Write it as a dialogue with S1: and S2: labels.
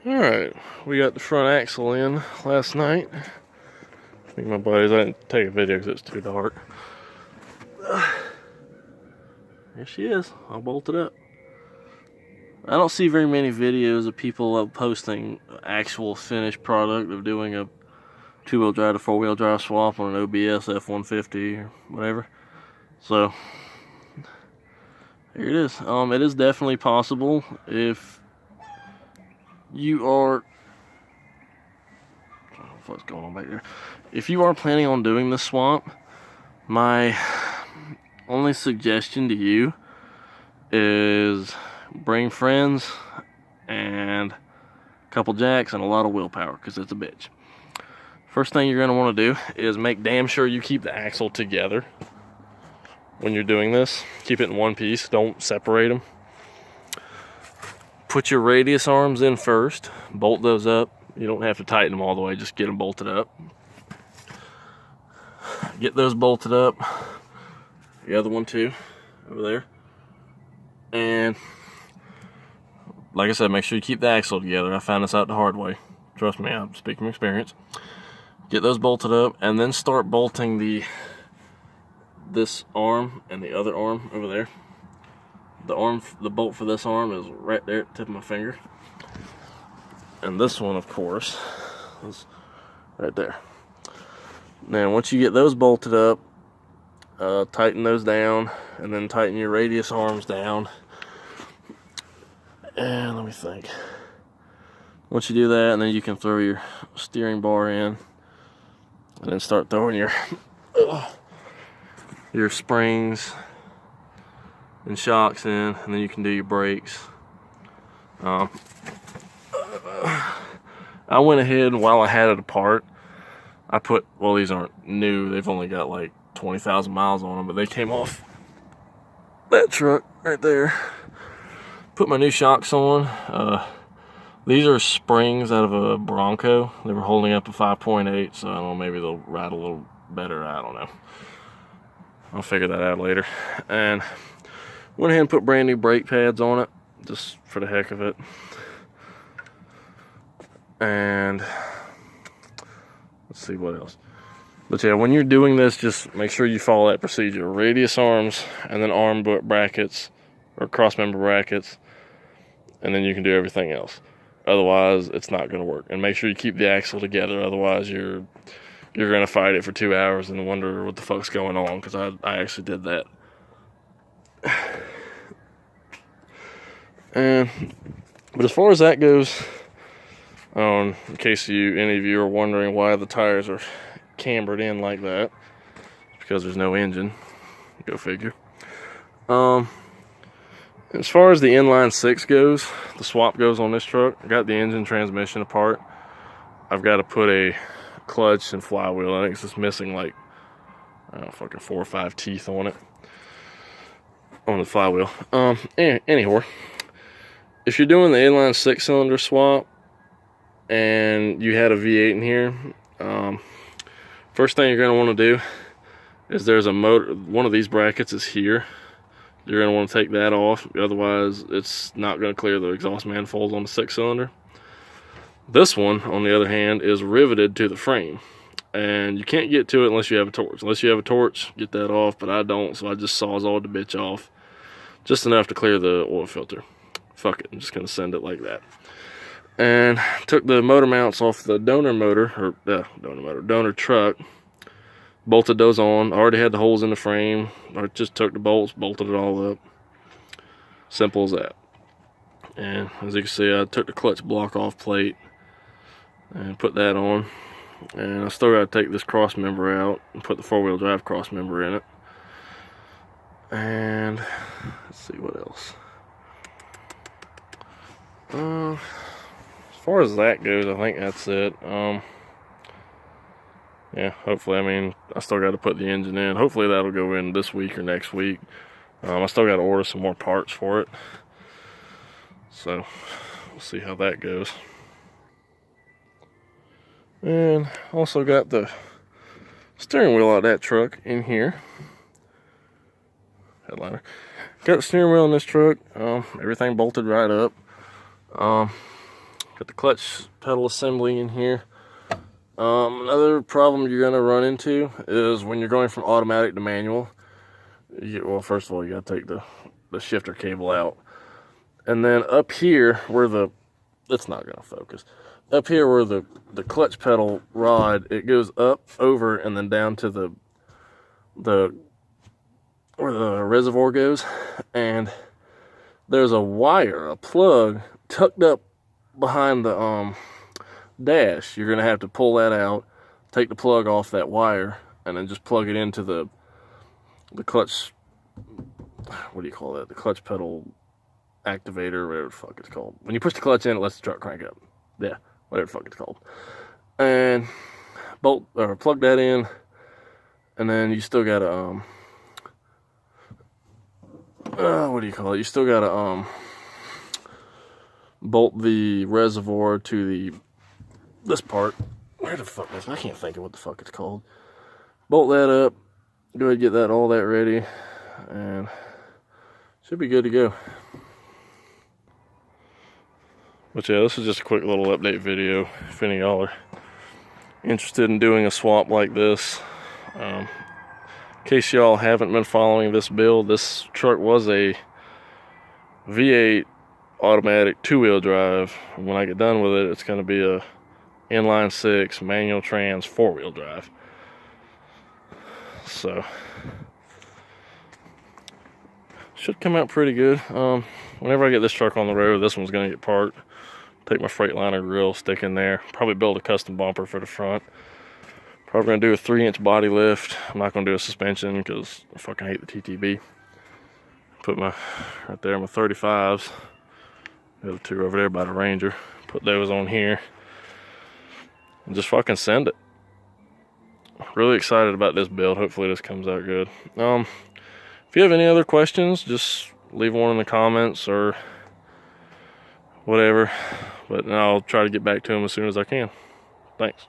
S1: Alright, we got the front axle in last night. I think my buddies, I didn't take a video because it's too dark. Here she is, all bolted up. I don't see very many videos of people posting actual finished product of doing a two-wheel drive to four-wheel drive swap on an OBS f150 or whatever. So, here it is. It is definitely possible if you are, I don't know what's going on back there. If you are planning on doing the swap, my only suggestion to you is bring friends and a couple jacks and a lot of willpower, because it's a bitch. First thing you're going to want to do is make damn sure you keep the axle together when you're doing this. Keep it in one piece, don't separate them. Put your radius arms in first, bolt those up. You don't have to tighten them all the way, just get them bolted up. Get those bolted up. The other one too, over there. And like I said, make sure you keep the axle together. I found this out the hard way. Trust me, I'm speaking from experience. Get those bolted up and then start bolting this arm and the other arm over there. The bolt for this arm is right there at the tip of my finger. And this one, of course, is right there. Now, once you get those bolted up, tighten those down, and then tighten your radius arms down. And let me think. Once you do that, and then you can throw your steering bar in, and then start throwing your springs and shocks in, and then you can do your brakes. I went ahead, while I had it apart, I put, well, these aren't new, they've only got like 20,000 miles on them, but they came off that truck right there. Put my new shocks on. These are springs out of a Bronco. They were holding up a 5.8, so I don't know, maybe they'll ride a little better, I don't know. I'll figure that out later. And went ahead and put brand new brake pads on it, just for the heck of it. And let's see what else. But yeah, when you're doing this, just make sure you follow that procedure. Radius arms, and then arm brackets, or cross member brackets, and then you can do everything else. Otherwise, it's not going to work. And make sure you keep the axle together, otherwise you're going to fight it for 2 hours and wonder what the fuck's going on, because I actually did that. But as far as that goes, in case any of you are wondering why the tires are cambered in like that, it's because there's no engine. Go figure. As far as the inline six goes, the swap goes on this truck. I got the engine transmission apart. I've got to put a clutch and flywheel. I think it's just missing like, I don't know, fucking 4 or 5 teeth on it, on the flywheel. Anyhow, if you're doing the inline 6-cylinder swap and you had a V8 in here, first thing you're going to want to do is there's a motor, one of these brackets is here. You're going to want to take that off, otherwise it's not going to clear the exhaust manifold on the 6-cylinder. This one, on the other hand, is riveted to the frame, and you can't get to it unless you have a torch. Unless you have a torch, get that off, but I don't, so I just sawzalled the bitch off. Just enough to clear the oil filter. Fuck it, I'm just going to send it like that. And took the motor mounts off the donor motor, or donor truck, bolted those on. I already had the holes in the frame. I just took the bolts, bolted it all up. Simple as that. And as you can see, I took the clutch block off plate and put that on. And I still got to take this cross member out and put the four-wheel drive cross member in it. And let's see what else. As far as that goes, I think that's it. Yeah, hopefully, I mean, I still got to put the engine in. Hopefully that'll go in this week or next week. I still got to order some more parts for it. So, we'll see how that goes. And also got the steering wheel out of that truck in here. Headliner. Got the steering wheel in this truck. Everything bolted right up. Got the clutch pedal assembly in here. Another problem you're gonna run into is when you're going from automatic to manual. Well, first of all, you gotta take the shifter cable out. And then up here where it's not gonna focus. Up here where the clutch pedal rod, it goes up, over, and then down to where the reservoir goes. And there's a wire, a plug, tucked up behind the dash. You're gonna have to pull that out, take the plug off that wire, and then just plug it into the clutch, what do you call that? The clutch pedal activator, whatever the fuck it's called. When you push the clutch in, it lets the truck crank up. Yeah, whatever the fuck it's called. And bolt or plug that in, and then you still gotta what do you call it? You still gotta bolt the reservoir to this part. Where the fuck is it? I can't think of what the fuck it's called. Bolt that up. Go ahead and get all that ready, and should be good to go. But yeah, this is just a quick little update video. If any of y'all are interested in doing a swap like this, in case y'all haven't been following this build, this truck was a V8 automatic 2-wheel drive. When I get done with it, it's going to be a inline 6 manual trans 4-wheel drive. So should come out pretty good. Whenever I get this truck on the road, this one's going to get parked. Take my Freightliner grill, stick in there, probably build a custom bumper for the front. Probably going to do a 3-inch body lift. I'm not going to do a suspension because I fucking hate the TTB. Put right there my 35s. The other two over there by the Ranger. Put those on here. And just fucking send it. Really excited about this build. Hopefully this comes out good. If you have any other questions, just leave one in the comments or whatever. But I'll try to get back to them as soon as I can. Thanks.